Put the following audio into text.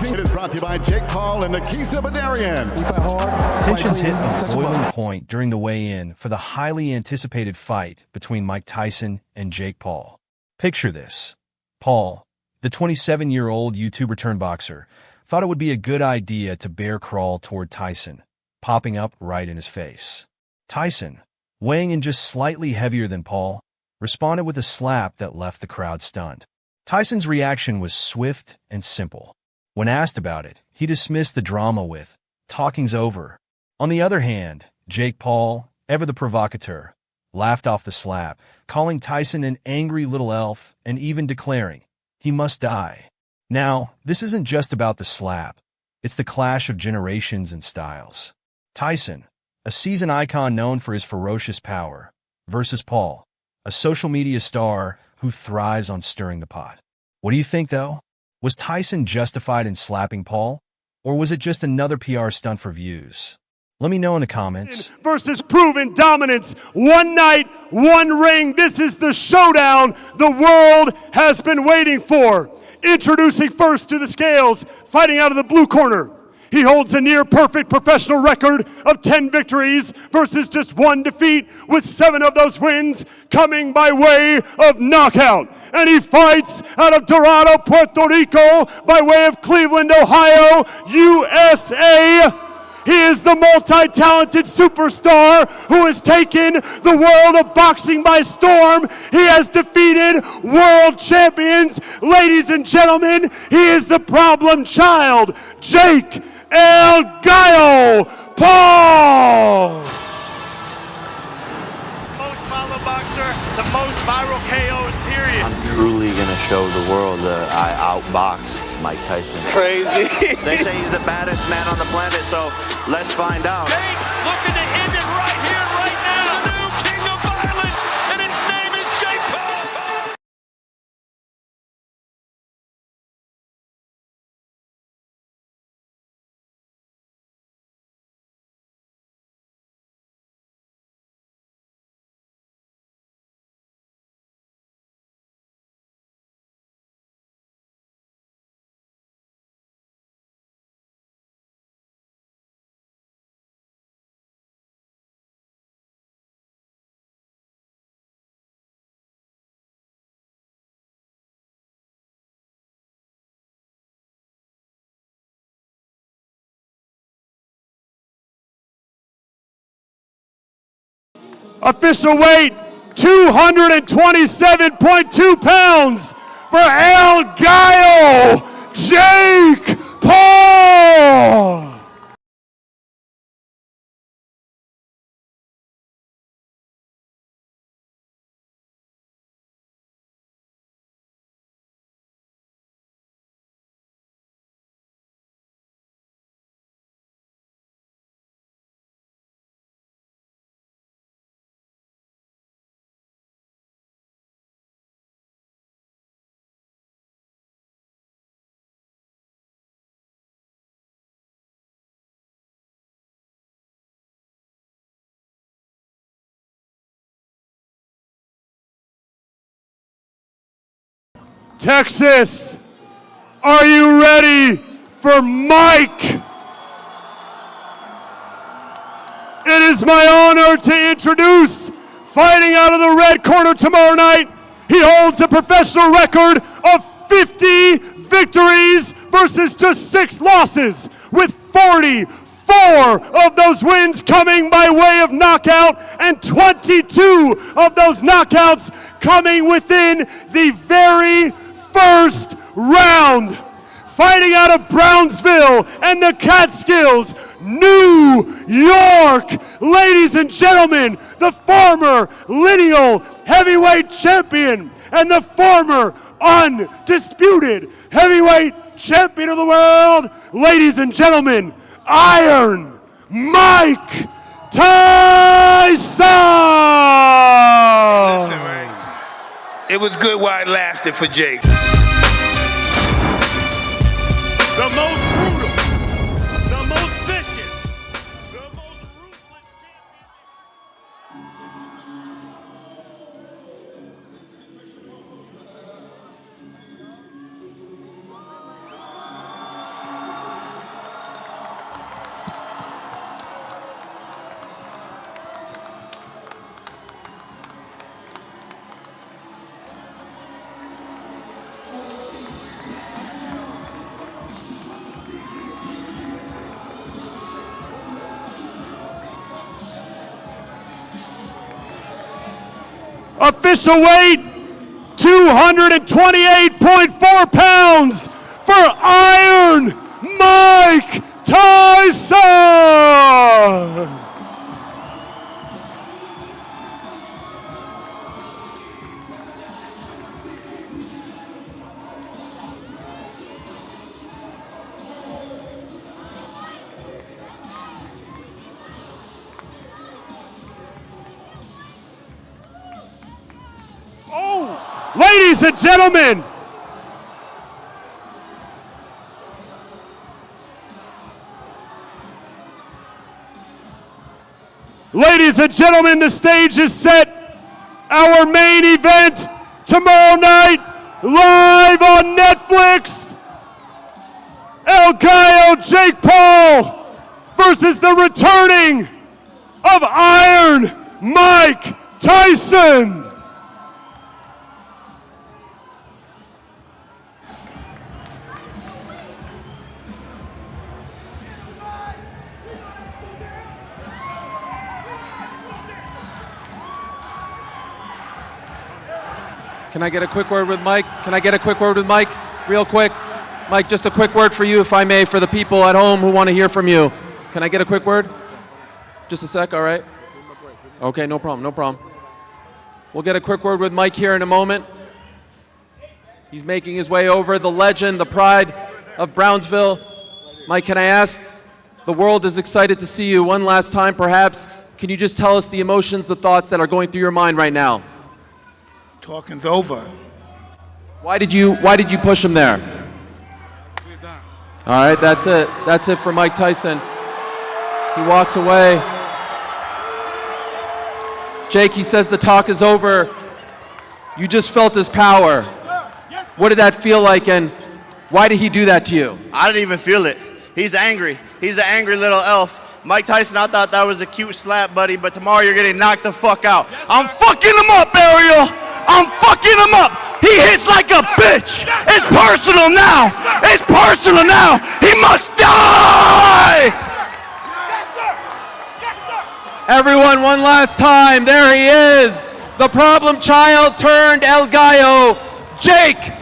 It is brought to you by Jake Paul and Nikisa Badarian. Tensions hit a boiling point during the weigh-in for the highly anticipated fight between Mike Tyson and Jake Paul. Picture this. Paul, the 27-year-old YouTuber-turned-boxer, thought it would be a good idea to bear crawl toward Tyson, popping up right in his face. Tyson, weighing in just slightly heavier than Paul, responded with a slap that left the crowd stunned. Tyson's reaction was swift and simple. When asked about it, he dismissed the drama with, "Talking's over." On the other hand, Jake Paul, ever the provocateur, laughed off the slap, calling Tyson an angry little elf and even declaring, "He must die." Now, this isn't just about the slap. It's the clash of generations and styles. Tyson, a seasoned icon known for his ferocious power, versus Paul, a social media star who thrives on stirring the pot. What do you think, though? Was Tyson justified in slapping Paul? Or was it just another PR stunt for views? Let me know in the comments. Versus proven dominance. One night, one ring. This is the showdown the world has been waiting for. Introducing first to the scales, fighting out of the blue corner. He holds a near-perfect professional record of 10 victories versus just 1 defeat, with 7 of those wins coming by way of knockout. And he fights out of Dorado, Puerto Rico, by way of Cleveland, Ohio, USA. He is the multi-talented superstar who has taken the world of boxing by storm. He has defeated world champions. Ladies and gentlemen, he is the problem child, Jake El Gallo Paul. Most followed boxer, the most viral KOs, period. I'm truly going to show the world that I outboxed Mike Tyson. Crazy. They say he's the baddest man on the planet, so let's find out. Jake looking to end it right here, right now. The new king of violence, and his name is Jake Paul. Official weight, 227.2 pounds for El Gallo, Jake Paul. Texas, are you ready for Mike? It is my honor to introduce, fighting out of the red corner tomorrow night. He holds a professional record of 50 victories versus just 6 losses, with 44 of those wins coming by way of knockout and 22 of those knockouts coming within the very first round. Fighting out of Brownsville and the Catskills, New York, ladies and gentlemen, the former lineal heavyweight champion and the former undisputed heavyweight champion of the world, ladies and gentlemen, Iron Mike Tyson! Listen, man, it was good while it lasted for Jake. The most brutal, the most vicious, the most ruthless champion. Official weight, 228.4 pounds for Iron Mike Tyson! Ladies and gentlemen, the stage is set. Our main event tomorrow night, live on Netflix. El Gallo Jake Paul versus the returning of Iron Mike Tyson. Can I get a quick word with Mike? Real quick. Mike, just a quick word for you, if I may, for the people at home who want to hear from you. Can I get a quick word? Just a sec, all right? Okay, no problem. We'll get a quick word with Mike here in a moment. He's making his way over, the legend, the pride of Brownsville. Mike, can I ask? The world is excited to see you one last time, perhaps. Can you just tell us the emotions, the thoughts that are going through your mind right now? Talking's over. Why did you push him there? All right, that's it. That's it for Mike Tyson. He walks away. Jake, he says the talk is over. You just felt his power. What did that feel like, and why did he do that to you? I didn't even feel it. He's angry. He's an angry little elf. Mike Tyson, I thought that was a cute slap, buddy, but tomorrow you're getting knocked the fuck out. I'm fucking him up, Ariel. I'm fucking him up. He hits like a bitch. It's personal now. He must die. Everyone, one last time. There he is. The problem child turned El Gallo, Jake